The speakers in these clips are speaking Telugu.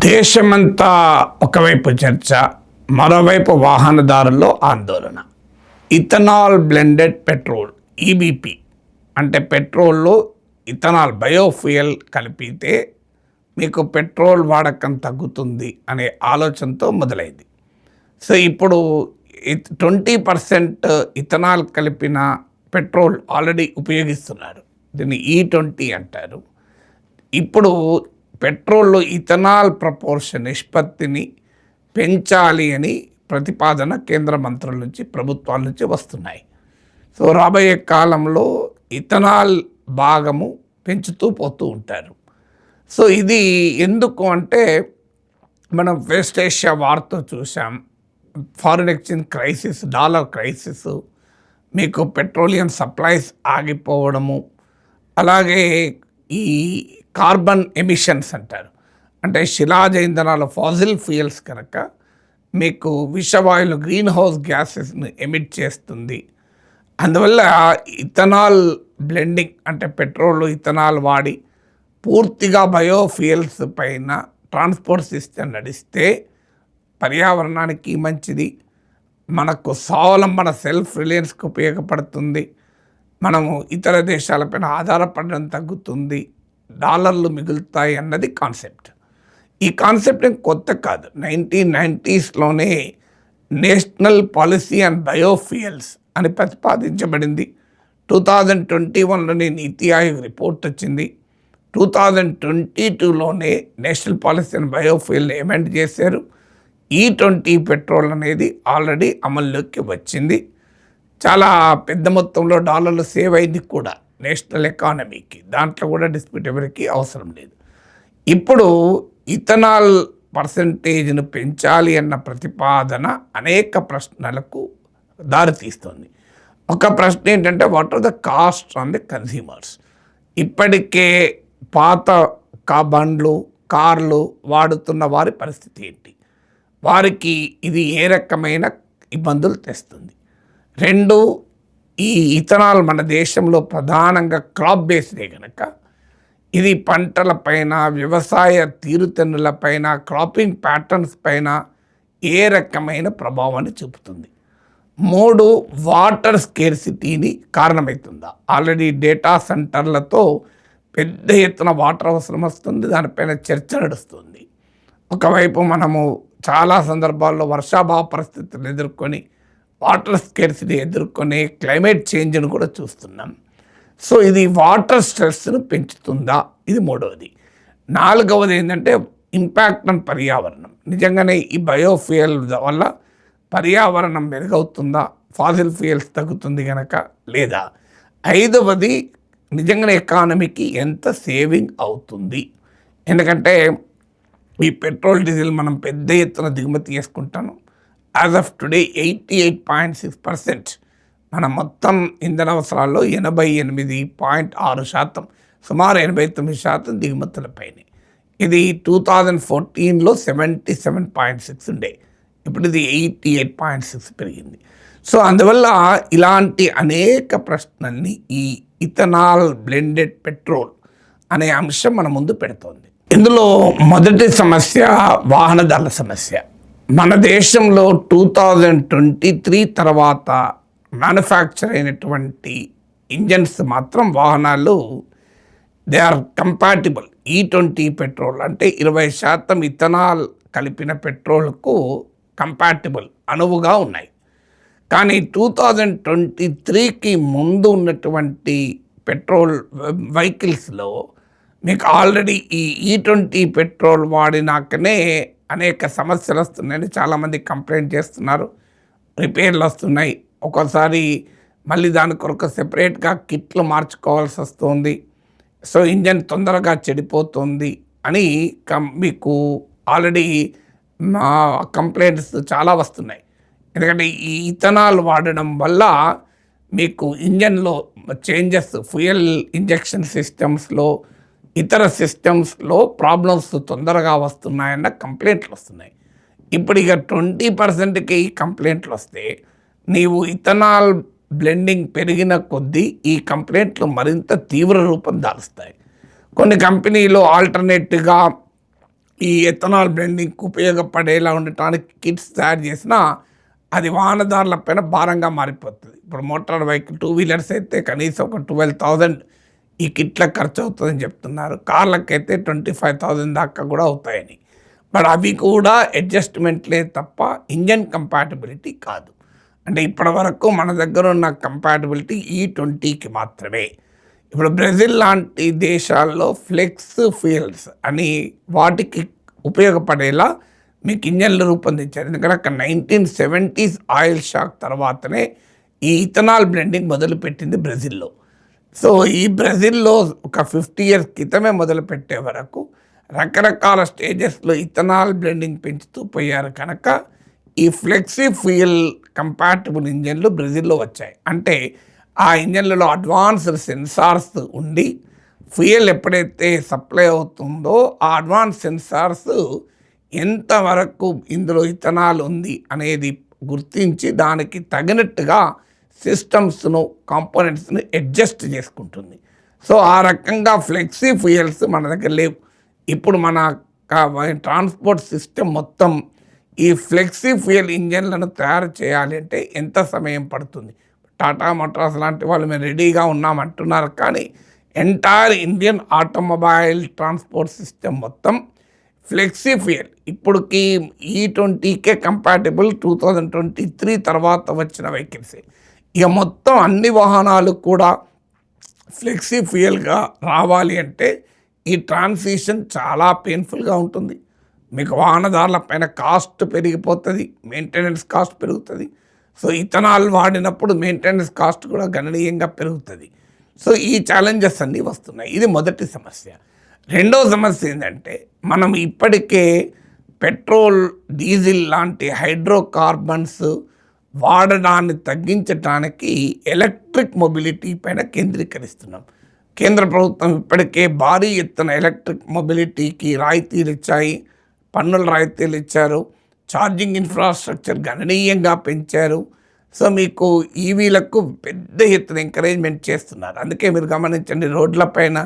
దేశమంతా ఒకవైపు చర్చ, మరోవైపు వాహనదారుల్లో ఆందోళన. ఇథనాల్ బ్లెండెడ్ పెట్రోల్ ఈబీపీ అంటే పెట్రోల్లో ఇథనాల్ బయోఫ్యూయల్ కలిపితే మీకు పెట్రోల్ వాడకం తగ్గుతుంది అనే ఆలోచనతో మొదలైంది. సో ఇప్పుడు 20% ఇథనాల్ కలిపిన పెట్రోల్ ఆల్రెడీ ఉపయోగిస్తున్నారు. దీన్ని E20 అంటారు. ఇప్పుడు పెట్రోల్లో ఇథనాల్ ప్రపోర్షన్ నిష్పత్తిని పెంచాలి అని ప్రతిపాదన కేంద్ర మంత్రుల నుంచి, ప్రభుత్వాల నుంచి వస్తున్నాయి. సో రాబోయే కాలంలో ఇథనాల్ భాగము పెంచుతూ పోతూ ఉంటారు. సో ఇది ఎందుకు అంటే మనం వెస్ట్ ఏషియా వార్తో చూసాం. Foreign exchange crisis, dollar crisis, మీకు పెట్రోలియం సప్లైస్ ఆగిపోవడము, అలాగే ఈ కార్బన్ ఎమిషన్స్ అంటారు, అంటే శిలాజ ఇంధనాలు ఫాజిల్ ఫ్యూయల్స్ కనుక మీకు విషవాయువులు గ్రీన్ హౌస్ గ్యాసెస్ని ఎమిట్ చేస్తుంది. అందువల్ల ఇథనాల్ బ్లెండింగ్ అంటే పెట్రోల్ ఇథనాల్ వాడి పూర్తిగా బయోఫ్యూయల్స్ పైన ట్రాన్స్పోర్ట్ సిస్టమ్ నడిస్తే పర్యావరణానికి మంచిది, మనకు స్వావలంబన సెల్ఫ్ రిలయన్స్కి ఉపయోగపడుతుంది, మనము ఇతర దేశాలపైన ఆధారపడడం తగ్గుతుంది, డాలర్లు మిగులుతాయి అన్నది కాన్సెప్ట్. ఈ కాన్సెప్ట్ కొత్త కాదు. 1990sలోనే నేషనల్ పాలసీ అండ్ బయోఫ్యూయల్స్ అని ప్రతిపాదించబడింది. 2021లోనే నీతి ఆయోగ్ రిపోర్ట్ వచ్చింది. 2022లోనే నేషనల్ పాలసీ అండ్ బయోఫ్యూయల్ని అమెండ్ చేశారు. E20 పెట్రోల్ అనేది ఆల్రెడీ అమల్లోకి వచ్చింది. చాలా పెద్ద మొత్తంలో డాలర్లు సేవ్ అయింది కూడా నేషనల్ ఎకానమీకి. దాంట్లో కూడా డిస్ప్యూట్ ఎవరికి అవసరం లేదు. ఇప్పుడు ఇథనాల్ పర్సంటేజ్ను పెంచాలి అన్న ప్రతిపాదన అనేక ప్రశ్నలకు దారితీస్తుంది. ఒక ప్రశ్న ఏంటంటే, what are the cost on the consumers? ఇప్పటికే పాత బండ్లు, కార్లు వాడుతున్న వారి పరిస్థితి ఏంటి? వారికి ఇది ఏ రకమైన ఇబ్బందులు తెస్తుంది? రెండు, ఈ ఇథనాల్ మన దేశంలో ప్రధానంగా క్రాప్ బేస్డే కనుక ఇది పంటల పైన, వ్యవసాయ తీరుతెన్నుల పైన, క్రాపింగ్ ప్యాటర్న్స్ పైన ఏ రకమైన ప్రభావాన్ని చూపుతుంది? మూడు, వాటర్ స్కేర్సిటీని కారణమవుతుందా? ఆల్రెడీ డేటా సెంటర్లతో పెద్ద ఎత్తున వాటర్ అవసరం వస్తుంది, దానిపైన చర్చ నడుస్తుంది. ఒకవైపు మనము చాలా సందర్భాల్లో వర్షాభావ పరిస్థితులు ఎదుర్కొని, వాటర్ స్కేర్సిటీ ఎదుర్కొని క్లైమేట్ చేంజ్ను కూడా చూస్తున్నాం. సో ఇది వాటర్ స్ట్రెస్ను పెంచుతుందా? ఇది మూడవది. నాలుగవది ఏంటంటే ఇంపాక్ట్ ఆన్ పర్యావరణం. నిజంగానే ఈ బయోఫ్యూయల్ వల్ల పర్యావరణం మెరుగవుతుందా? ఫాసిల్ ఫ్యూయల్స్ తగ్గుతుంది కనుక లేదా? ఐదవది, నిజంగానే ఎకానమీకి ఎంత సేవింగ్ అవుతుంది? ఎందుకంటే ఈ పెట్రోల్, డీజిల్ మనం పెద్ద ఎత్తున దిగుమతి చేసుకుంటాను. యాజ్ ఆఫ్ టుడే 88.6% మన మొత్తం ఇంధన అవసరాల్లో 88.6%, సుమారు 89% దిగుమతులపైనే. ఇది 2014లో 77.6 ఉండే, ఇప్పుడు ఇది 88.6 పెరిగింది. సో అందువల్ల ఇలాంటి అనేక ప్రశ్నల్ని ఈ ఇథనాల్ బ్లెండెడ్ పెట్రోల్ అనే అంశం మన ముందు పెడుతోంది. ఇందులో మొదటి సమస్య వాహనదారుల సమస్య. మన దేశంలో 2023 తర్వాత మ్యానుఫ్యాక్చర్ అయినటువంటి ఇంజన్స్ మాత్రం వాహనాలు they are compatible. E20 petrol అంటే 20% ఇథనాల్ కలిపిన పెట్రోల్కు కంపాటిబుల్, అనువుగా ఉన్నాయి. కానీ 2023కి ముందు ఉన్నటువంటి పెట్రోల్ వెహికల్స్లో మీకు ఆల్రెడీ ఈ E20 పెట్రోల్ వాడినాకనే అనేక సమస్యలు వస్తున్నాయని చాలామంది కంప్లైంట్ చేస్తున్నారు. రిపేర్లు వస్తున్నాయి, ఒక్కోసారి మళ్ళీ దాని కొరకు సెపరేట్గా కిట్లు మార్చుకోవాల్సి వస్తుంది. సో ఇంజన్ తొందరగా చెడిపోతుంది అని మీకు ఆల్రెడీ కంప్లైంట్స్ చాలా వస్తున్నాయి. ఎందుకంటే ఈ ఇథనాల్ వాడడం వల్ల మీకు ఇంజన్లో చేంజెస్, ఫ్యూయల్ ఇంజెక్షన్ సిస్టమ్స్లో, ఇతర సిస్టమ్స్లో ప్రాబ్లమ్స్ తొందరగా వస్తున్నాయన్న కంప్లైంట్లు వస్తున్నాయి. ఇప్పుడు ఇక 20%కి కంప్లైంట్లు వస్తే నీవు ఇథనాల్ బ్లెండింగ్ పెరిగిన కొద్దీ ఈ కంప్లైంట్లు మరింత తీవ్ర రూపం దాలుస్తాయి. కొన్ని కంపెనీలు ఆల్టర్నేట్గా ఈ ఎథనాల్ బ్లెండింగ్కి ఉపయోగపడేలా ఉండటానికి కిట్స్ తయారు చేసినా అది వాహనదారుల పైన భారంగా మారిపోతుంది. ఇప్పుడు మోటార్ వెహికల్ 2 వీలర్స్ అయితే కనీసం ఒక 12,000 ఈ కిట్లకు ఖర్చు అవుతుందని చెప్తున్నారు. కార్లకైతే 25,000 దాకా కూడా అవుతాయని. మరి అవి కూడా అడ్జస్ట్మెంట్లే తప్ప ఇంజన్ కంపాటబిలిటీ కాదు. అంటే ఇప్పటి వరకు మన దగ్గర ఉన్న కంపాటబిలిటీ E20కి మాత్రమే. ఇప్పుడు బ్రెజిల్ లాంటి దేశాల్లో ఫ్లెక్స్ ఫ్యూయల్స్ అని వాటికి ఉపయోగపడేలా మీకు ఇంజన్లు రూపొందించారు. ఎందుకంటే అక్కడ 1970s ఆయిల్ షాక్ తర్వాతనే ఈ ఇథనాల్ బ్లెండింగ్ మొదలుపెట్టింది బ్రెజిల్లో. సో ఈ బ్రెజిల్లో ఒక 50 years క్రితమే మొదలుపెట్టే వరకు రకరకాల స్టేజెస్లో ఇథనాల్ బ్లెండింగ్ పెంచుతూ పోయారు కనుక ఈ ఫ్లెక్సీ ఫ్యూయల్ కంపాటబుల్ ఇంజన్లు బ్రెజిల్లో వచ్చాయి. అంటే ఆ ఇంజన్లలో అడ్వాన్స్డ్ సెన్సార్స్ ఉండి ఫ్యూయల్ ఎప్పుడైతే సప్లై అవుతుందో ఆ అడ్వాన్స్ సెన్సార్స్ ఎంతవరకు ఇందులో ఇథనాల్ ఉంది అనేది గుర్తించి దానికి తగినట్టుగా సిస్టమ్స్ను కాంపోనెంట్స్ని అడ్జస్ట్ చేసుకుంటుంది. సో ఆ రకంగా ఫ్లెక్సీ ఫ్యూయల్స్ మన దగ్గర లేవు. ఇప్పుడు మన ట్రాన్స్పోర్ట్ సిస్టమ్ మొత్తం ఈ ఫ్లెక్సీ ఫ్యూయల్ ఇంజన్లను తయారు చేయాలి అంటే ఎంత సమయం పడుతుంది? టాటా మోటార్స్ లాంటి వాళ్ళు మేము రెడీగా ఉన్నామంటున్నారు, కానీ entire Indian automobile transport system మొత్తం ఫ్లెక్సీ ఫ్యూయల్ ఇప్పటికి E20కే కంపాటబుల్ 2023 తర్వాత వచ్చిన వెహికల్సే. ఇక మొత్తం అన్ని వాహనాలు కూడా ఫ్లెక్సీ ఫ్యూయల్గా రావాలి అంటే ఈ ట్రాన్సిషన్ చాలా పెయిన్ఫుల్గా ఉంటుంది. మీకు వాహనదారుల పైన కాస్ట్ పెరిగిపోతుంది, మెయింటెనెన్స్ కాస్ట్ పెరుగుతుంది. సో ఇథనాల్ వాడినప్పుడు మెయింటెనెన్స్ కాస్ట్ కూడా గణనీయంగా పెరుగుతుంది. సో ఈ ఛాలెంజెస్ అన్నీ వస్తున్నాయి. ఇది మొదటి సమస్య. రెండో సమస్య ఏంటంటే మనం ఇప్పటికే పెట్రోల్, డీజిల్ లాంటి హైడ్రోకార్బన్స్ వాడడాన్ని తగ్గించడానికి ఎలక్ట్రిక్ మొబిలిటీ పైన కేంద్రీకరిస్తున్నాం. కేంద్ర ప్రభుత్వం ఇప్పటికే భారీ ఎత్తున ఎలక్ట్రిక్ మొబిలిటీకి రాయితీలు ఇచ్చాయి, పన్నుల రాయితీలు ఇచ్చారు, ఛార్జింగ్ ఇన్ఫ్రాస్ట్రక్చర్ గణనీయంగా పెంచారు. సో మీకు ఈవీలకు పెద్ద ఎత్తున ఎంకరేజ్మెంట్ చేస్తున్నారు. అందుకే మీరు గమనించండి, రోడ్లపైన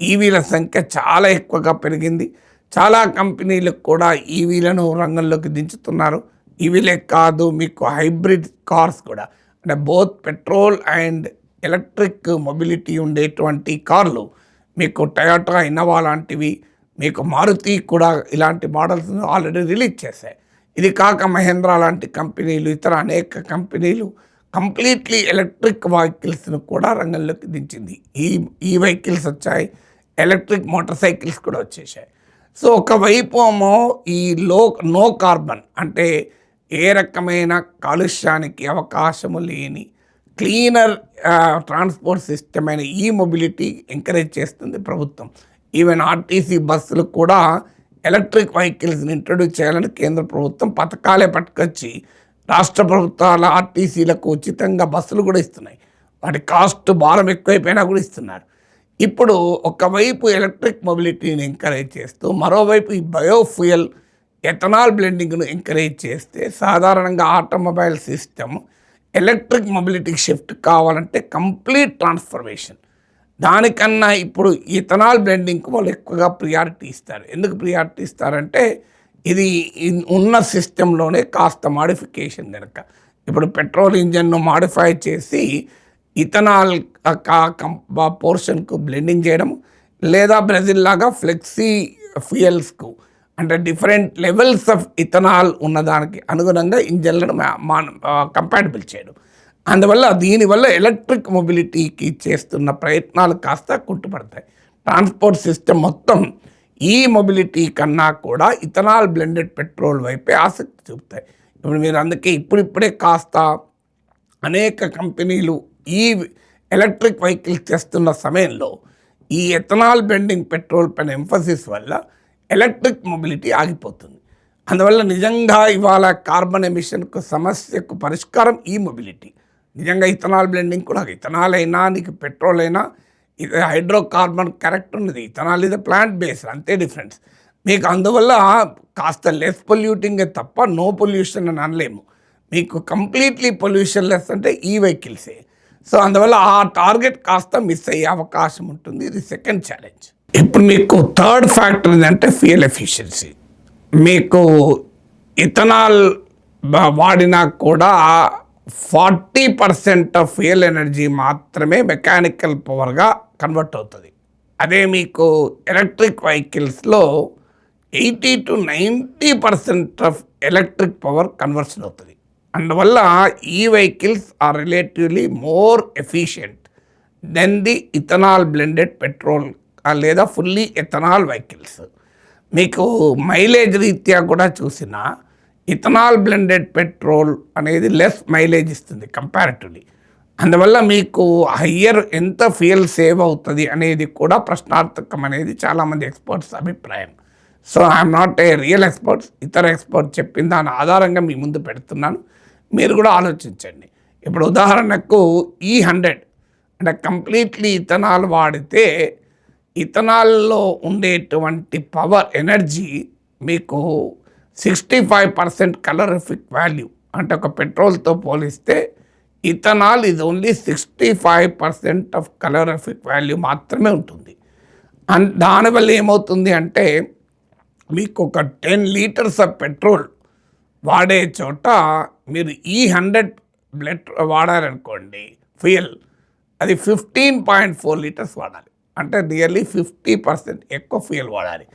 ఈవీల సంఖ్య చాలా ఎక్కువగా పెరిగింది. చాలా కంపెనీలకు కూడా ఈవీలను రంగంలోకి దించుతున్నారు. ఈవీలే కాదు, మీకు హైబ్రిడ్ కార్స్ కూడా, అంటే both petrol and electric mobility ఉండేటువంటి కార్లు మీకు టయోటా, ఇన్నోవా లాంటివి, మీకు మారుతి కూడా ఇలాంటి మోడల్స్ ఆల్రెడీ రిలీజ్ చేశాయి. ఇది కాక మహేంద్ర లాంటి కంపెనీలు, ఇతర అనేక కంపెనీలు కంప్లీట్లీ ఎలక్ట్రిక్ వెహికల్స్ను కూడా రంగంలోకి దించింది. ఈ వెహికల్స్ వచ్చాయి, ఎలక్ట్రిక్ మోటార్ సైకిల్స్ కూడా వచ్చేసాయి. సో ఒకవైపు ఏమో ఈ నో కార్బన్ అంటే ఏ రకమైన కాలుష్యానికి అవకాశము లేని క్లీనర్ ట్రాన్స్పోర్ట్ సిస్టమ్ అయిన ఈ మొబిలిటీ ఎంకరేజ్ చేస్తుంది ప్రభుత్వం. ఈవెన్ ఆర్టీసీ బస్సులు కూడా ఎలక్ట్రిక్ వెహికల్స్ని ఇంట్రడ్యూస్ చేయాలని కేంద్ర ప్రభుత్వం పథకాలే పట్టుకొచ్చి రాష్ట్ర ప్రభుత్వాల ఆర్టీసీలకు ఉచితంగా బస్సులు కూడా ఇస్తున్నాయి. వాటి కాస్ట్ భారం ఎక్కువైపోయినా కూడా ఇస్తున్నారు. ఇప్పుడు ఒకవైపు ఎలక్ట్రిక్ మొబిలిటీని ఎంకరేజ్ చేస్తూ మరోవైపు ఈ బయోఫ్యూయల్ ఎథనాల్ బ్లెండింగ్ను ఎంకరేజ్ చేస్తే సాధారణంగా ఆటోమొబైల్ సిస్టమ్ ఎలక్ట్రిక్ మొబిలిటీకి షిఫ్ట్ కావాలంటే కంప్లీట్ ట్రాన్స్ఫర్మేషన్. దానికన్నా ఇప్పుడు ఇథనాల్ బ్లెండింగ్కి వాళ్ళు ఎక్కువగా ప్రియారిటీ ఇస్తారు. ఎందుకు ప్రియారిటీ ఇస్తారంటే ఇది ఉన్న సిస్టంలోనే కాస్త మాడిఫికేషన్ కనుక. ఇప్పుడు పెట్రోల్ ఇంజన్ను మాడిఫై చేసి ఇథనాల్ పోర్షన్కు బ్లెండింగ్ చేయడం, లేదా బ్రెజిల్ లాగా ఫ్లెక్సీ ఫ్యూయల్స్కు అంటే డిఫరెంట్ లెవెల్స్ ఆఫ్ ఇథనాల్ ఉన్నదానికి అనుగుణంగా ఇంజన్లను కంపాటబుల్ చేయడం. అందువల్ల దీనివల్ల ఎలక్ట్రిక్ మొబిలిటీకి చేస్తున్న ప్రయత్నాలు కాస్త కుంటుపడతాయి. ట్రాన్స్పోర్ట్ సిస్టమ్ మొత్తం ఈ మొబిలిటీ కన్నా కూడా ఇథనాల్ బ్లెండెడ్ పెట్రోల్ వైపే ఆసక్తి చూపుతాయి. ఇప్పుడు మీరు అందుకే ఇప్పుడిప్పుడే కాస్త అనేక కంపెనీలు ఈ ఎలక్ట్రిక్ వెహికల్స్ చేస్తున్న సమయంలో ఈ ఎథనాల్ బ్లెండింగ్ పెట్రోల్ పైన ఎంఫసిస్ వల్ల ఎలక్ట్రిక్ మొబిలిటీ ఆగిపోతుంది. అందువల్ల నిజంగా ఇవాళ కార్బన్ ఎమిషన్కు సమస్యకు పరిష్కారం ఈ మొబిలిటీ. నిజంగా ఇథనాల్ బ్లెండింగ్ కూడా, ఇథనాల్ అయినా నీకు పెట్రోల్ అయినా ఇది హైడ్రోకార్బన్ కరెక్ట్ ఉన్నది. ఇథనాల్ ఇది ప్లాంట్ బేస్డ్, అంతే డిఫరెన్స్. మీకు అందువల్ల కాస్త లెస్ పొల్యూటింగే తప్ప నో పొల్యూషన్ అని అనలేము. మీకు కంప్లీట్లీ పొల్యూషన్ లెస్ అంటే ఈ వెహికల్సే. సో అందువల్ల ఆ టార్గెట్ కాస్త మిస్ అయ్యే అవకాశం ఉంటుంది. ఇది సెకండ్ ఛాలెంజ్. ఇప్పుడు మీకు థర్డ్ ఫ్యాక్టర్ ఏంటంటే ఫ్యూయల్ ఎఫిషియన్సీ. మీకు ఇథనాల్ వాడినా కూడా 40% ఆఫ్ ఫ్యూయల్ ఎనర్జీ మాత్రమే మెకానికల్ పవర్గా కన్వర్ట్ అవుతుంది. అదే మీకు ఎలక్ట్రిక్ వెహికల్స్లో 80-90% ఆఫ్ ఎలక్ట్రిక్ పవర్ కన్వర్షన్ అవుతుంది. అందువల్ల ఈ vehicles are relatively more efficient than the ethanol blended petrol లేదా ఫుల్లీ ఎథనాల్ వెహికల్స్. మీకు మైలేజ్ రీత్యా కూడా చూసినా ఇథనాల్ బ్లెండెడ్ పెట్రోల్ అనేది లెస్ మైలేజ్ ఇస్తుంది కంపారిటివ్లీ. అందువల్ల మీకు హయ్యర్ ఎంత ఫ్యూయల్ సేవ్ అవుతుంది అనేది కూడా ప్రశ్నార్థకం అనేది చాలామంది ఎక్స్పర్ట్స్ అభిప్రాయం. So I'm not a real experts, ఇతర ఎక్స్పర్ట్ చెప్పిన దాని ఆధారంగా మీ ముందు పెడుతున్నాను, మీరు కూడా ఆలోచించండి. ఇప్పుడు ఉదాహరణకు E100 అంటే కంప్లీట్లీ ఇథనాల్ వాడితే ఇథనాల్లో ఉండేటువంటి పవర్ ఎనర్జీ మీకు 65% కలరిఫిక్ వాల్యూ, అంటే ఒక పెట్రోల్తో పోలిస్తే ఇథనాల్ ఇది ఓన్లీ 65% ఆఫ్ కలరిఫిక్ వాల్యూ మాత్రమే ఉంటుంది. దానివల్ల ఏమవుతుంది అంటే మీకు ఒక 10 లీటర్స్ ఆఫ్ పెట్రోల్ వాడే చోట మీరు E100 వాడారనుకోండి ఫ్యూయల్, అది 15.4 లీటర్స్ వాడాలి. అంటే నియర్లీ 50% ఎక్కువ ఫ్యూయల్ వాడాలి.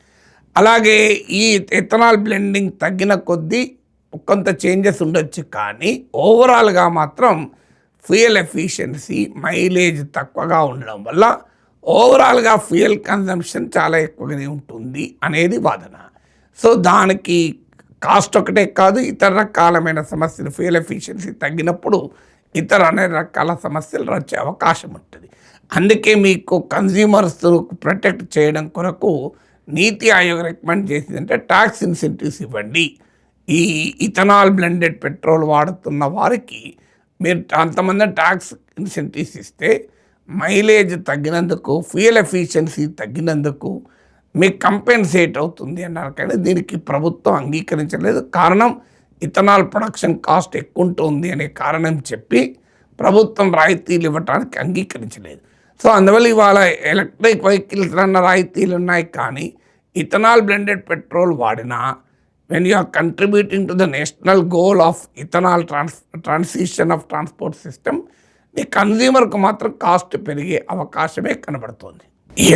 అలాగే ఈ ఎథనాల్ బ్లెండింగ్ తగ్గిన కొద్దీ కొంత చేంజెస్ ఉండొచ్చు, కానీ ఓవరాల్గా మాత్రం ఫ్యూయల్ ఎఫిషియన్సీ మైలేజ్ తక్కువగా ఉండడం వల్ల ఓవరాల్గా ఫ్యూయల్ కన్జంప్షన్ చాలా ఎక్కువగానే ఉంటుంది అనేది వాదన. సో దానికి కాస్ట్ ఒకటే కాదు, ఇతర రకాలమైన సమస్యలు ఫ్యూయల్ ఎఫిషియన్సీ తగ్గినప్పుడు ఇతర అనేక రకాల సమస్యలు వచ్చే అవకాశం ఉంటుంది. అందుకే మీకు కన్జ్యూమర్స్ ప్రొటెక్ట్ చేయడం కొరకు నీతి ఆయోగ్ రికమెండ్ చేసిందంటే ట్యాక్స్ ఇన్సెంటివ్స్ ఇవ్వండి. ఈ ఇథనాల్ బ్లెండెడ్ పెట్రోల్ వాడుతున్న వారికి మీరు అంతమంది ట్యాక్స్ ఇన్సెంటివ్స్ ఇస్తే మైలేజ్ తగ్గినందుకు, ఫ్యూయల్ ఎఫిషియన్సీ తగ్గినందుకు మీకు కంపెన్సేట్ అవుతుంది అన్నారు. కానీ దీనికి ప్రభుత్వం అంగీకరించలేదు. కారణం ఇథనాల్ ప్రొడక్షన్ కాస్ట్ ఎక్కువ ఉంటుంది అనే కారణం చెప్పి ప్రభుత్వం రాయితీలు ఇవ్వడానికి అంగీకరించలేదు. సో అందువల్ల ఇవాళ ఎలక్ట్రిక్ వెహికల్స్ అన్న రాయితీలు ఉన్నాయి, కానీ ఇథనాల్ బ్లెండెడ్ పెట్రోల్ వాడినా when you are contributing to the national goal of ethanol transition of transport system, ఈ కన్జ్యూమర్కు మాత్రం కాస్ట్ పెరిగే అవకాశమే కనబడుతుంది.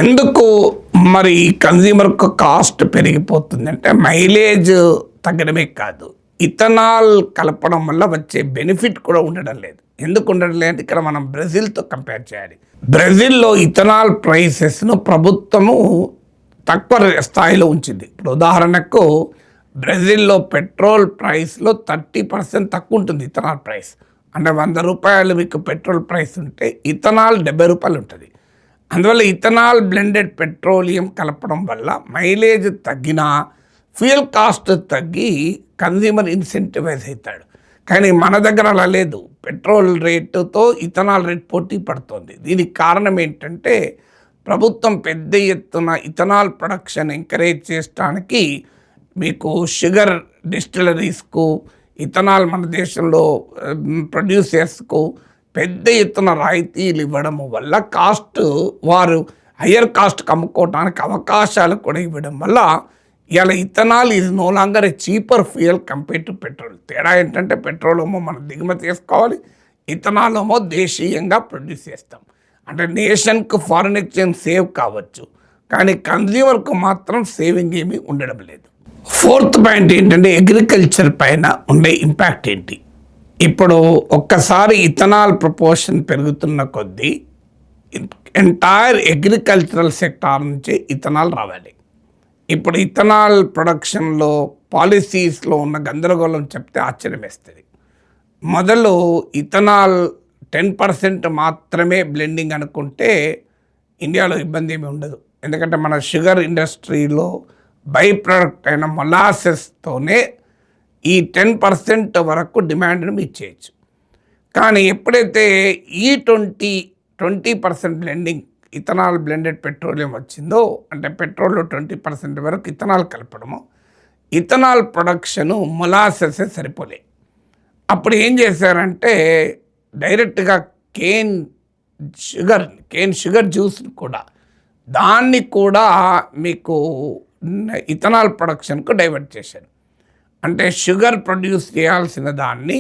ఎందుకు మరి కన్జ్యూమర్కు కాస్ట్ పెరిగిపోతుంది అంటే మైలేజ్ తగ్గడమే కాదు, ఇథనాల్ కలపడం వల్ల వచ్చే బెనిఫిట్ కూడా ఉండడం లేదు. ఎందుకు ఉండడం లేదు? ఇక్కడ మనం బ్రెజిల్తో కంపేర్ చేయాలి. బ్రెజిల్లో ఇథనాల్ ప్రైసెస్ను ప్రభుత్వము తక్కువ స్థాయిలో ఉంచింది. ఇప్పుడు ఉదాహరణకు బ్రెజిల్లో పెట్రోల్ ప్రైస్లో 30% తక్కువ ఉంటుంది ఇథనాల్ ప్రైస్. అంటే 100 రూపాయలు మీకు పెట్రోల్ ప్రైస్ ఉంటే ఇథనాల్ 70 రూపాయలు ఉంటుంది. అందువల్ల ఇథనాల్ బ్లెండెడ్ పెట్రోలియం కలపడం వల్ల మైలేజ్ తగ్గినా ఫ్యూయల్ కాస్ట్ తగ్గి కన్జ్యూమర్ ఇన్సెంటివైజ్ అవుతాడు. కానీ మన దగ్గర అలా లేదు. పెట్రోల్ రేటుతో ఇథనాల్ రేట్ పోటీ పడుతుంది. దీనికి కారణం ఏంటంటే ప్రభుత్వం పెద్ద ఎత్తున ఇథనాల్ ప్రొడక్షన్ ఎంకరేజ్ చేయడానికి మీకు షుగర్ డిస్టిలరీస్కు, ఇథనాల్ మన దేశంలో ప్రొడ్యూసర్స్కు పెద్ద ఎత్తున రాయితీలు ఇవ్వడం వల్ల కాస్ట్ వారు హయ్యర్ కాస్ట్కి అమ్ముకోవడానికి అవకాశాలు కూడా ఇవ్వడం వల్ల ఇలా ethanol is no longer a cheaper fuel compare to petrol. తేడా ఏంటంటే పెట్రోల్ ఏమో మనం దిగుమతి చేసుకోవాలి, ఇథనాల్ ఏమో దేశీయంగా ప్రొడ్యూస్ చేస్తాం. అంటే నేషన్కు ఫారిన్ ఎక్స్చేంజ్ సేవ్ కావచ్చు, కానీ కన్జ్యూమర్కు మాత్రం సేవింగ్ ఏమీ ఉండడం లేదు. ఫోర్త్ పాయింట్ ఏంటంటే అగ్రికల్చర్ పైన ఉండే ఇంపాక్ట్ ఏంటి. ఇప్పుడు ఒక్కసారి ఇథనాల్ ప్రపోర్షన్ పెరుగుతున్న కొద్దీ ఎంటైర్ అగ్రికల్చరల్ సెక్టార్ నుంచి ఇథనాల్ రావాలి. ఇప్పుడు ఇథనాల్ ప్రొడక్షన్లో పాలసీస్లో ఉన్న గందరగోళం చెప్తే ఆశ్చర్యం వేస్తుంది. మొదలు ఇథనాల్ 10% మాత్రమే బ్లెండింగ్ అనుకుంటే ఇండియాలో ఇబ్బంది ఏమీ ఉండదు. ఎందుకంటే మన షుగర్ ఇండస్ట్రీలో బై ప్రోడక్ట్ అయిన మొలాసెస్తోనే ఈ 10% వరకు డిమాండ్ను మీరు చేయొచ్చు. కానీ ఎప్పుడైతే ఈ 20% బ్లెండింగ్ ఇథనాల్ బ్లెండెడ్ పెట్రోలియం వచ్చిందో, అంటే పెట్రోల్లో 20% వరకు ఇథనాల్ కలపడము, ఇథనాల్ ప్రొడక్షను మొలాసెసే సరిపోలే. అప్పుడు ఏం చేశారంటే డైరెక్ట్గా కేన్ షుగర్ జ్యూస్ని కూడా దాన్ని కూడా మీకు ఇథనాల్ ప్రొడక్షన్కు డైవర్ట్ చేశారు. అంటే షుగర్ ప్రొడ్యూస్ చేయాల్సిన దాన్ని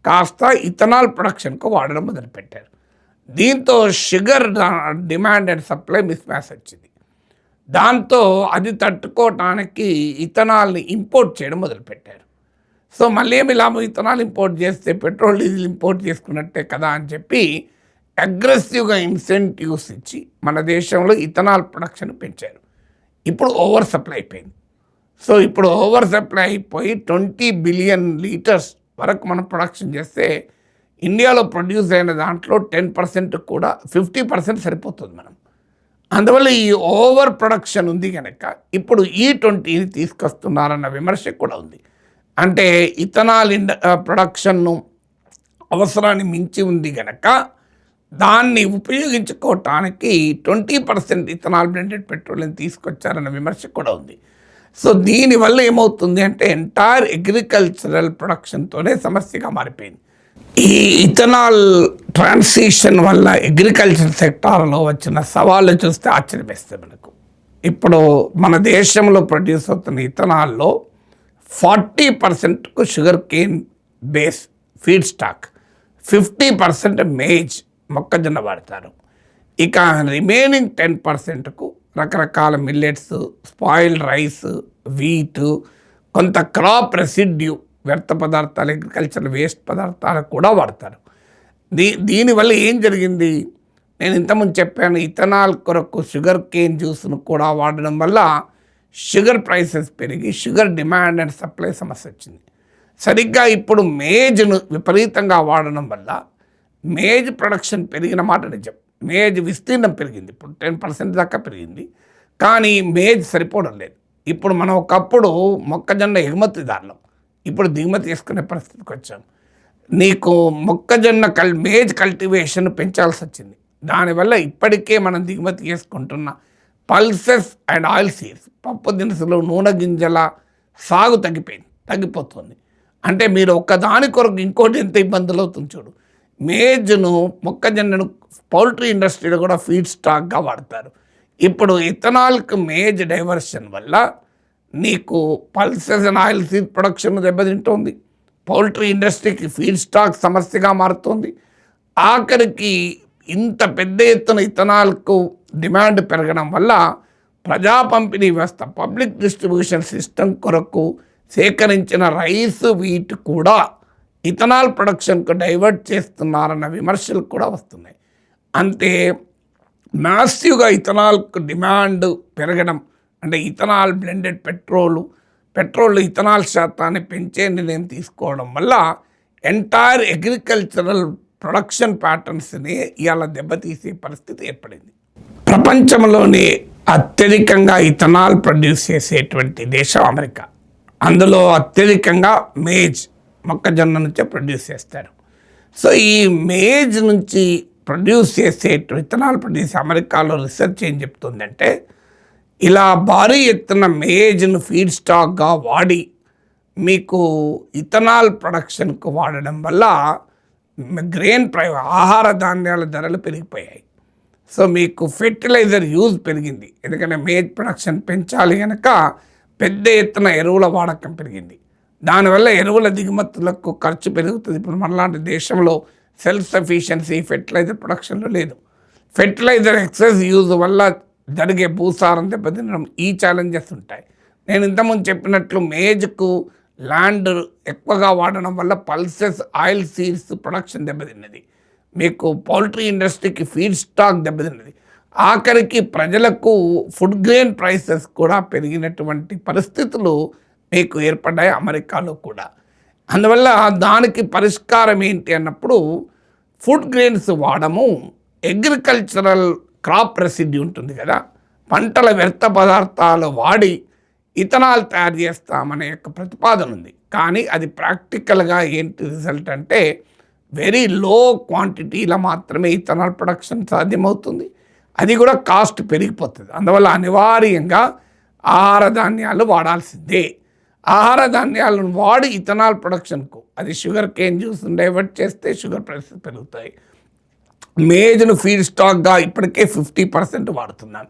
కాస్త ఇథనాల్ ప్రొడక్షన్కు వాడడం మొదలుపెట్టారు. దీంతో sugar demand and supply miss match వచ్చింది. దాంతో అది తట్టుకోవటానికి ఇథనాల్ని ఇంపోర్ట్ చేయడం మొదలుపెట్టారు. సో మళ్ళీ ఏమి లాభం, ఇథనాల్ ఇంపోర్ట్ చేస్తే పెట్రోల్ డీజిల్ ఇంపోర్ట్ చేసుకున్నట్టే కదా అని చెప్పి అగ్రెసివ్గా ఇన్సెంటివ్స్ ఇచ్చి మన దేశంలో ఇథనాల్ ప్రొడక్షన్ పెంచారు. ఇప్పుడు ఓవర్ సప్లై అయిపోయింది. సో ఇప్పుడు ఓవర్ సప్లై అయిపోయి 20 బిలియన్ లీటర్స్ వరకు మనం ప్రొడక్షన్ చేస్తే ఇండియాలో ప్రొడ్యూస్ అయిన దాంట్లో 10% కూడా 50% సరిపోతుంది మనం. అందువల్ల ఈ ఓవర్ ప్రొడక్షన్ ఉంది కనుక ఇప్పుడు E20ని తీసుకొస్తున్నారన్న విమర్శ కూడా ఉంది. అంటే ఇథనాల్ ప్రొడక్షన్ను అవసరాన్ని మించి ఉంది కనుక దాన్ని ఉపయోగించుకోవటానికి 20% ఇథనాల్ బ్లెండెడ్ పెట్రోల్ని తీసుకొచ్చారన్న విమర్శ కూడా ఉంది. సో దీనివల్ల ఏమవుతుంది అంటే ఎంటైర్ అగ్రికల్చరల్ ప్రొడక్షన్తోనే సమస్యగా మారిపోయింది. ఈ ఇథనాల్ ట్రాన్సిషన్ వల్ల అగ్రికల్చర్ సెక్టార్లో వచ్చిన సవాళ్ళు చూస్తే ఆశ్చర్యమేస్తుంది మనకు. ఇప్పుడు మన దేశంలో ప్రొడ్యూస్ అవుతున్న ఇథనాల్లో 40%కు sugar cane base feed stock, 50% maize మొక్కజొన్న వాడతారు. ఇక రిమైనింగ్ 10%కు రకరకాల మిల్లెట్స్, స్పాయిల్డ్ రైస్, వీట్, కొంత క్రాప్ రెసిడ్యూ వ్యర్థ పదార్థాలు, అగ్రికల్చర్ వేస్ట్ పదార్థాలు కూడా వాడతారు. దీనివల్ల ఏం జరిగింది, నేను ఇంతకుముందు చెప్పాను, ఇథనాల్ కొరకు షుగర్ కేన్ జ్యూస్ను కూడా వాడడం వల్ల షుగర్ ప్రైసెస్ పెరిగి షుగర్ డిమాండ్ అండ్ సప్లై సమస్య వచ్చింది. సరిగ్గా ఇప్పుడు మేజ్ను విపరీతంగా వాడడం వల్ల మేజ్ ప్రొడక్షన్ పెరిగిన మాట నిజం. మేజ్ విస్తీర్ణం పెరిగింది, ఇప్పుడు 10% దాకా పెరిగింది. కానీ మేజ్ సరిపోవడం లేదు. ఇప్పుడు మనం ఒకప్పుడు మొక్కజొన్న ఎగుమతిదారులం, ఇప్పుడు దిగుమతి చేసుకునే పరిస్థితికి వచ్చాం. నీకు మొక్కజొన్న మేజ్ కల్టివేషన్ పెంచాల్సి వచ్చింది. దానివల్ల ఇప్పటికే మనం దిగుమతి చేసుకుంటున్న పల్సెస్ అండ్ ఆయిల్ సీడ్స్, పప్పు దినుసులు, నూనె గింజల సాగు తగ్గిపోతుంది. అంటే మీరు ఒక్కదాని కొరకు ఇంకోటి ఎంత ఇబ్బందులు అవుతుంది చూడు. మేజ్ను, మొక్కజొన్నను పౌల్ట్రీ ఇండస్ట్రీలో కూడా ఫీడ్ స్టాక్గా వాడతారు. ఇప్పుడు ఇథనాల్కి మేజ్ డైవర్షన్ వల్ల నీకు pulses and oil seed production దెబ్బతింటుంది, పౌల్ట్రీ ఇండస్ట్రీకి ఫీడ్ స్టాక్ సమస్యగా మారుతుంది. ఆఖరికి ఇంత పెద్ద ఎత్తున ఇథనాల్కు డిమాండ్ పెరగడం వల్ల ప్రజా పంపిణీ వ్యవస్థ, పబ్లిక్ డిస్ట్రిబ్యూషన్ సిస్టమ్ కొరకు సేకరించిన రైస్, వీట్ కూడా ఇథనాల్ ప్రొడక్షన్కు డైవర్ట్ చేస్తున్నారన్న విమర్శలు కూడా వస్తున్నాయి. అంతే మ్యాసివ్గా ఇథనాల్కు డిమాండ్ పెరగడం, అంటే ఇథనాల్ బ్లెండెడ్ పెట్రోల్ ఇథనాల్ శాతాన్ని పెంచే నిర్ణయం తీసుకోవడం వల్ల ఎంటైర్ అగ్రికల్చరల్ ప్రొడక్షన్ ప్యాటర్న్స్ని ఇవాళ దెబ్బతీసే పరిస్థితి ఏర్పడింది. ప్రపంచంలోనే అత్యధికంగా ఇథనాల్ ప్రొడ్యూస్ చేసేటువంటి దేశం అమెరికా. అందులో అత్యధికంగా మేజ్, మొక్కజొన్న నుంచే ప్రొడ్యూస్ చేస్తారు. సో ఈ మేజ్ నుంచి ప్రొడ్యూస్ చేసే ఇథనాల్ ప్రొడ్యూస్ అమెరికాలో రీసెర్చ్ ఏం చెప్తుందంటే, ఇలా భారీ ఎత్తున మేజ్ను ఫీడ్ స్టాక్గా వాడి మీకు ఇథనాల్ ప్రొడక్షన్కు వాడడం వల్ల ఆహార ధాన్యాల ధరలు పెరిగిపోయాయి. సో మీకు ఫెర్టిలైజర్ యూజ్ పెరిగింది, ఎందుకంటే మేజ్ ప్రొడక్షన్ పెంచాలి కనుక పెద్ద ఎత్తున ఎరువుల వాడకం పెరిగింది. దానివల్ల ఎరువుల దిగుమతులకు ఖర్చు పెరుగుతుంది. ఇప్పుడు మనలాంటి దేశంలో సెల్ఫ్ సఫిషియన్సీ ఫెర్టిలైజర్ ప్రొడక్షన్లో లేదు. ఫెర్టిలైజర్ ఎక్సెస్ యూజ్ వల్ల జరిగే భూసారం దెబ్బతినడం, ఈ ఛాలెంజెస్ ఉంటాయి. నేను ఇంతకుముందు చెప్పినట్లు మేజ్కు ల్యాండ్ ఎక్కువగా వాడడం వల్ల పల్సెస్, ఆయిల్ సీడ్స్ ప్రొడక్షన్ దెబ్బతిన్నది, మీకు పౌల్ట్రీ ఇండస్ట్రీకి ఫీడ్ స్టాక్ దెబ్బతిన్నది, ఆఖరికి ప్రజలకు ఫుడ్ గ్రెయిన్ ప్రైసెస్ కూడా పెరిగినటువంటి పరిస్థితులు మీకు ఏర్పడ్డాయి అమెరికాలో కూడా. అందువల్ల దానికి పరిష్కారం ఏంటి అన్నప్పుడు ఫుడ్ గ్రెయిన్స్ వాడము, అగ్రికల్చరల్ క్రాప్ రెసిడ్యూ ఉంటుంది కదా, పంటల వ్యర్థ పదార్థాలు వాడి ఇథనాల్ తయారు చేస్తామనే యొక్క ప్రతిపాదన ఉంది. కానీ అది ప్రాక్టికల్గా ఏంటి రిజల్ట్ అంటే వెరీ లో క్వాంటిటీలో మాత్రమే ఇథనాల్ ప్రొడక్షన్ సాధ్యమవుతుంది. అది కూడా కాస్ట్ పెరిగిపోతుంది. అందువల్ల అనివార్యంగా ఆహార ధాన్యాలు వాడాల్సిందే. ఆహార ధాన్యాలను వాడి ఇథనాల్ ప్రొడక్షన్కు, అది షుగర్ కేన్ జ్యూస్ని డైవర్ట్ చేస్తే షుగర్ ప్రైసెస్ పెరుగుతాయి. మేజ్ను ఫీడ్ స్టాక్గా ఇప్పటికే 50% వాడుతున్నాం.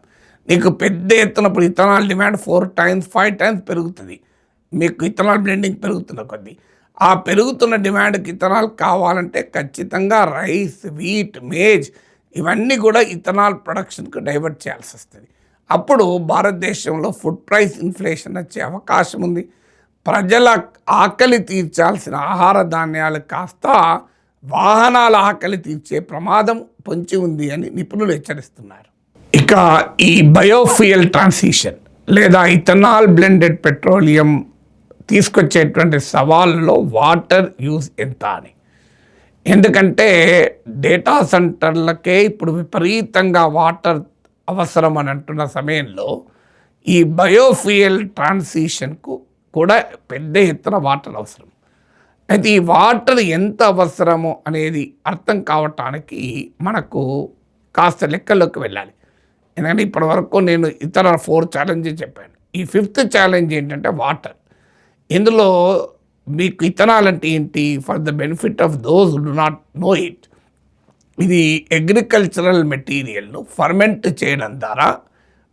నీకు పెద్ద ఎత్తున ఇప్పుడు ఇథనాల్ డిమాండ్ 4 టైమ్స్ 5 టైమ్స్ పెరుగుతుంది. మీకు ఇథనాల్ బ్లెండింగ్ పెరుగుతున్న కొద్దీ. ఆ పెరుగుతున్న డిమాండ్కి ఇథనాల్ కావాలంటే ఖచ్చితంగా రైస్, వీట్, మేజ్ ఇవన్నీ కూడా ఇథనాల్ ప్రొడక్షన్కు డైవర్ట్ చేయాల్సి వస్తుంది. అప్పుడు భారతదేశంలో ఫుడ్ ప్రైస్ ఇన్ఫ్లేషన్ వచ్చే అవకాశం ఉంది. ప్రజల ఆకలి తీర్చాల్సిన ఆహార ధాన్యాలు కాస్త వాహనాల ఆకలి తీర్చే ప్రమాదం పొంచి ఉంది అని నిపుణులు హెచ్చరిస్తున్నారు. ఇక ఈ బయోఫ్యూయల్ ట్రాన్సిషన్ లేదా ఇథనాల్ బ్లెండెడ్ పెట్రోలియం తీసుకొచ్చేటువంటి సవాళ్ళలో వాటర్ యూజ్ ఎంత అని. ఎందుకంటే డేటా సెంటర్లకే ఇప్పుడు విపరీతంగా వాటర్ అవసరం అని అంటున్న సమయంలో ఈ బయోఫ్యూయల్ ట్రాన్సిషన్కు కూడా పెద్ద ఎత్తున వాటర్ అవసరం. అయితే ఈ వాటర్ ఎంత అవసరమో అనేది అర్థం కావటానికి మనకు కాస్త లెక్కల్లోకి వెళ్ళాలి. ఎందుకంటే ఇప్పటి వరకు నేను ఇతర 4 ఛాలెంజెస్ చెప్పాను. ఈ 5th ఛాలెంజ్ ఏంటంటే వాటర్. ఇందులో మీకు ఇథనాల్ అంటే ఏంటి, for the benefit of those who do not know it, ఇది అగ్రికల్చరల్ మెటీరియల్ను ఫర్మెంట్ చేయడం ద్వారా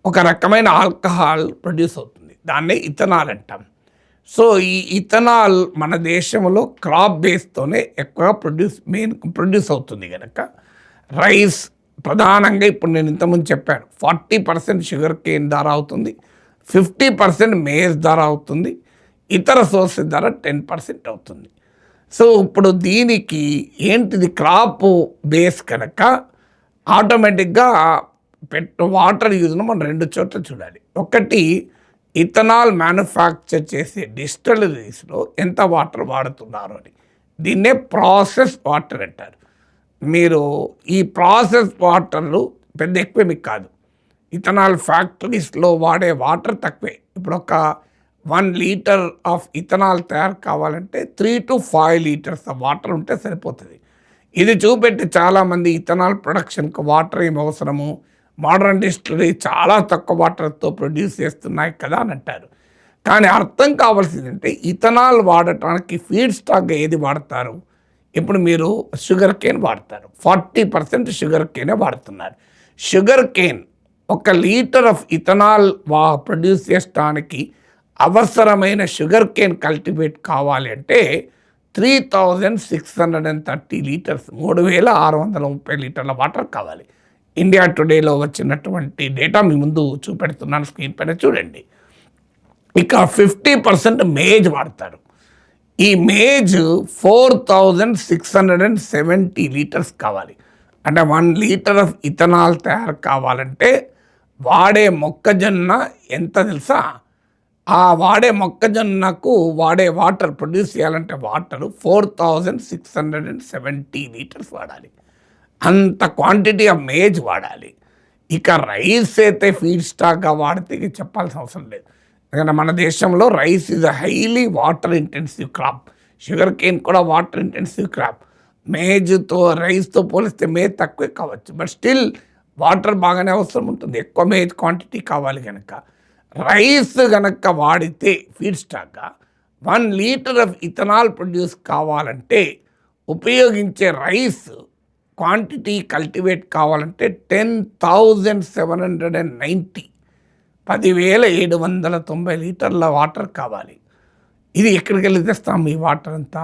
ఒక రకమైన ఆల్కహాల్ ప్రొడ్యూస్ అవుతుంది. దాన్నే ఇథనాల్ అంటాం. సో ఈ ఇథనాల్ మన దేశంలో క్రాప్ బేస్తోనే ఎక్కువగా ప్రొడ్యూస్ అవుతుంది కనుక రైస్ ప్రధానంగా ఇప్పుడు నేను ఇంతకుముందు చెప్పాను 40% షుగర్ కేన్ ద్వారా అవుతుంది, 50% మేజ్ ద్వారా అవుతుంది, ఇతర సోర్సెస్ ద్వారా 10% అవుతుంది. సో ఇప్పుడు దీనికి ఏంటిది క్రాప్ బేస్ కనుక ఆటోమేటిక్గా వాటర్ యూజ్ను మనం 2 చోట్ల చూడాలి. ఒకటి ఇథనాల్ మ్యానుఫ్యాక్చర్ చేసే డిస్టిలరీస్లో ఎంత వాటర్ వాడుతున్నారు అని, దీన్నే ప్రాసెస్ వాటర్ అంటారు. మీరు ఈ ప్రాసెస్ వాటర్లు పెద్ద ఎక్కువ మీకు కాదు. ఇథనాల్ ఫ్యాక్టరీస్లో వాడే వాటర్ తక్కువే. ఇప్పుడు ఒక 1 లీటర్ ఆఫ్ ఇథనాల్ తయారు కావాలంటే 3 to 5 లీటర్స్ ఆఫ్ వాటర్ ఉంటే సరిపోతుంది. ఇది చూపెట్టి చాలామంది ఇథనాల్ ప్రొడక్షన్కి వాటర్ ఏం అవసరము, మోడర్న్ డిస్టిలరీ చాలా తక్కువ వాటర్తో ప్రొడ్యూస్ చేస్తున్నాయి కదా అని అంటారు. కానీ అర్థం కావాల్సింది అంటే ఇథనాల్ వాడటానికి ఫీడ్ స్టాక్గా ఏది వాడతారు. ఇప్పుడు మీరు షుగర్ కేన్ వాడతారు, 40% షుగర్ కేనే వాడుతున్నారు. Sugar cane 1 litre of ethanol produce చేయడానికి అవసరమైన షుగర్ కేన్ కల్టివేట్ కావాలి అంటే 3630 లీటర్స్, 3630 లీటర్ల వాటర్ కావాలి. ఇండియా టుడేలో వచ్చినటువంటి డేటా మీ ముందు చూపెడుతున్నాను, స్క్రీన్ పైన చూడండి. ఇక 50% మేజ్ వాడతారు. ఈ మేజ్ 4670 లీటర్స్ కావాలి. అంటే 1 లీటర్ ఆఫ్ ఇథనాల్ తయారు కావాలంటే వాడే మొక్కజొన్న ఎంత తెలుసా, ఆ వాడే మొక్కజొన్నకు వాడే వాటర్ ప్రొడ్యూస్ చేయాలంటే వాటర్ 4670 లీటర్స్ వాడాలి. అంత క్వాంటిటీ ఆఫ్ మేజ్ వాడాలి. ఇక రైస్ అయితే ఫీడ్ స్టాక్గా వాడితే చెప్పాల్సిన అవసరం లేదు. ఎందుకంటే మన దేశంలో rice is a highly water intensive crop, sugar cane కూడా వాటర్ ఇంటెన్సివ్ క్రాప్. మేజ్తో రైస్తో పోలిస్తే మేజ్ తక్కువే కావచ్చు, బట్ స్టిల్ వాటర్ బాగానే అవసరం ఉంటుంది. ఎక్కువ మేజ్ క్వాంటిటీ కావాలి కనుక రైస్ కనుక వాడితే ఫీడ్ స్టాక్గా 1 లీటర్ ఆఫ్ ఇథనాల్ ప్రొడ్యూస్ కావాలంటే ఉపయోగించే రైస్ క్వాంటిటీ కల్టివేట్ కావాలంటే 10,790 10,790 లీటర్ల వాటర్ కావాలి. ఇది ఎక్కడికి వెళ్ళి తెస్తాము ఈ వాటర్ అంతా?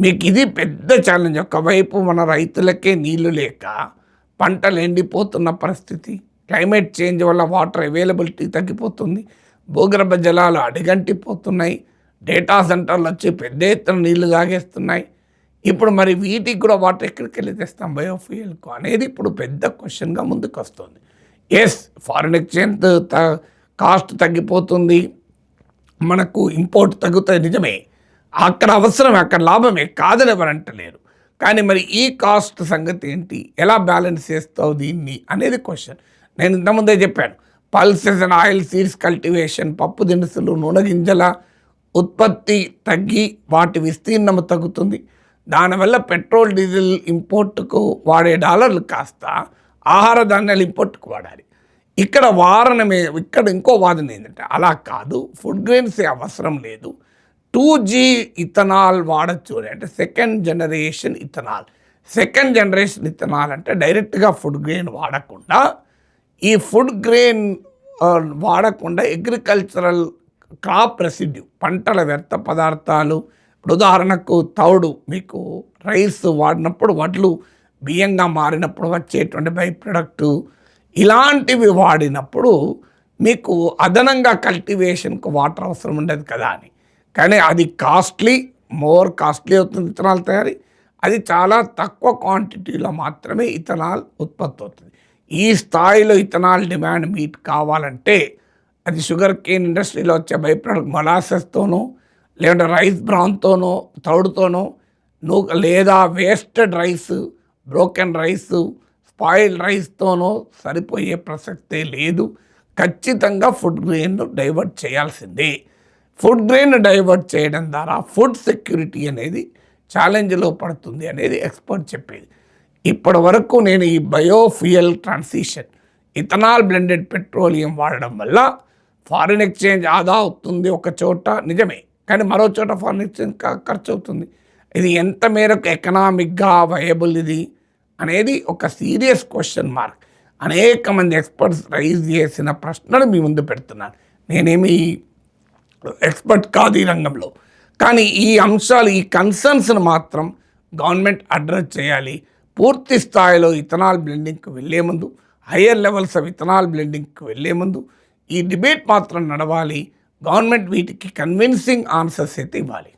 మీకు ఇది పెద్ద ఛాలెంజ్. ఒకవైపు మన రైతులకే నీళ్లు లేక పంటలు ఎండిపోతున్న పరిస్థితి, క్లైమేట్ చేంజ్ వల్ల వాటర్ అవైలబిలిటీ తగ్గిపోతుంది, భూగర్భ జలాలు అడిగంటిపోతున్నాయి, డేటా సెంటర్లు వచ్చి పెద్ద ఎత్తున నీళ్లు తాగేస్తున్నాయి. ఇప్పుడు మరి వీటికి కూడా వాటర్ ఎక్కడికి వెళ్ళి తెస్తాం బయోఫ్యూయల్కు అనేది ఇప్పుడు పెద్ద క్వశ్చన్గా ముందుకు వస్తుంది. ఎస్, ఫారిన్ ఎక్స్చేంజ్ కాస్ట్ తగ్గిపోతుంది, మనకు ఇంపోర్ట్ తగ్గుతుంది, నిజమే. అక్కడ అవసరమే, అక్కడ లాభమే, కాదని ఎవరంటలేరు. కానీ మరి ఈ కాస్ట్ సంగతి ఏంటి, ఎలా బ్యాలెన్స్ చేస్తావు దీన్ని అనేది క్వశ్చన్. నేను ఇంతకుముందే చెప్పాను, pulses and oil seeds cultivation, పప్పు దినుసులు, నూనె గింజల ఉత్పత్తి తగ్గి వాటి విస్తీర్ణం తగ్గుతుంది. దానివల్ల పెట్రోల్ డీజిల్ ఇంపోర్టుకు వాడే డాలర్లు కాస్త ఆహార ధాన్యాలు ఇంపోర్టుకు వాడాలి. ఇక్కడ ఇక్కడ ఇంకో వాదన ఏంటంటే అలా కాదు, ఫుడ్ గ్రెయిన్స్ అవసరం లేదు, 2G ఇథనాల్ వాడచ్చు అంటే second generation ethanol. Second generation ethanol అంటే డైరెక్ట్గా ఫుడ్ గ్రెయిన్ వాడకుండా ఈ ఫుడ్ గ్రెయిన్ వాడకుండా అగ్రికల్చరల్ క్రాప్ రెసిడ్యూ పంటల వ్యర్థ పదార్థాలు, ఇప్పుడు ఉదాహరణకు తౌడు, మీకు రైస్ వాడినప్పుడు వడ్లు బియ్యంగా మారినప్పుడు వచ్చేటువంటి బై ప్రొడక్టు, ఇలాంటివి వాడినప్పుడు మీకు అదనంగా కల్టివేషన్కు వాటర్ అవసరం ఉండదు కదా అని. కానీ అది మోర్ కాస్ట్లీ అవుతుంది ఇథనాల్ తయారీ. అది చాలా తక్కువ క్వాంటిటీలో మాత్రమే ఇథనాల్ ఉత్పత్తి అవుతుంది. ఈ స్థాయిలో ఇథనాల్ డిమాండ్ మీట్ కావాలంటే అది షుగర్ కేన్ ఇండస్ట్రీలో వచ్చే బై ప్రొడక్ట్ మొలాసెస్తోనో, లేదంటే రైస్ బ్రాన్తోనో, తౌడుతోనో, లేదా wasted rice, broken rice, spoiled రైస్తోనో సరిపోయే ప్రసక్తే లేదు. ఖచ్చితంగా ఫుడ్ గ్రెయిన్ను డైవర్ట్ చేయాల్సిందే. ఫుడ్ గ్రెయిన్ డైవర్ట్ చేయడం ద్వారా ఫుడ్ సెక్యూరిటీ అనేది ఛాలెంజ్లో పడుతుంది అనేది ఎక్స్పర్ట్ చెప్పేది. ఇప్పటి వరకు నేను ఈ biofuel transition, ethanol blended petroleum వాడడం వల్ల ఫారిన్ ఎక్స్చేంజ్ ఆదా అవుతుంది ఒక చోట నిజమే, కానీ మరో చోట ఫారిన్ ఎక్స్చేంజ్ ఖర్చు అవుతుంది. ఇది ఎంత మేరకు ఎకనామిక్గా వయబుల్ ఇది అనేది ఒక సీరియస్ క్వశ్చన్ మార్క్. అనేక మంది ఎక్స్పర్ట్స్ రైజ్ చేసిన ప్రశ్నలు మీ ముందు పెడుతున్నాను. నేనేమి ఎక్స్పర్ట్ కాదు ఈ రంగంలో, కానీ ఈ అంశాలు, ఈ కన్సర్న్స్ను మాత్రం గవర్నమెంట్ అడ్రస్ చేయాలి. పూర్తి స్థాయిలో ఇథనాల్ బ్లెండింగ్కి వెళ్ళే ముందు, హయ్యర్ లెవెల్స్ ఆఫ్ ఇథనాల్ బ్లెండింగ్కి వెళ్ళే ముందు ఈ డిబేట్ మాత్రం నడవాలి. గవర్నమెంట్ వీటికి కన్విన్సింగ్ ఆన్సర్స్ అయితే ఇవ్వాలి.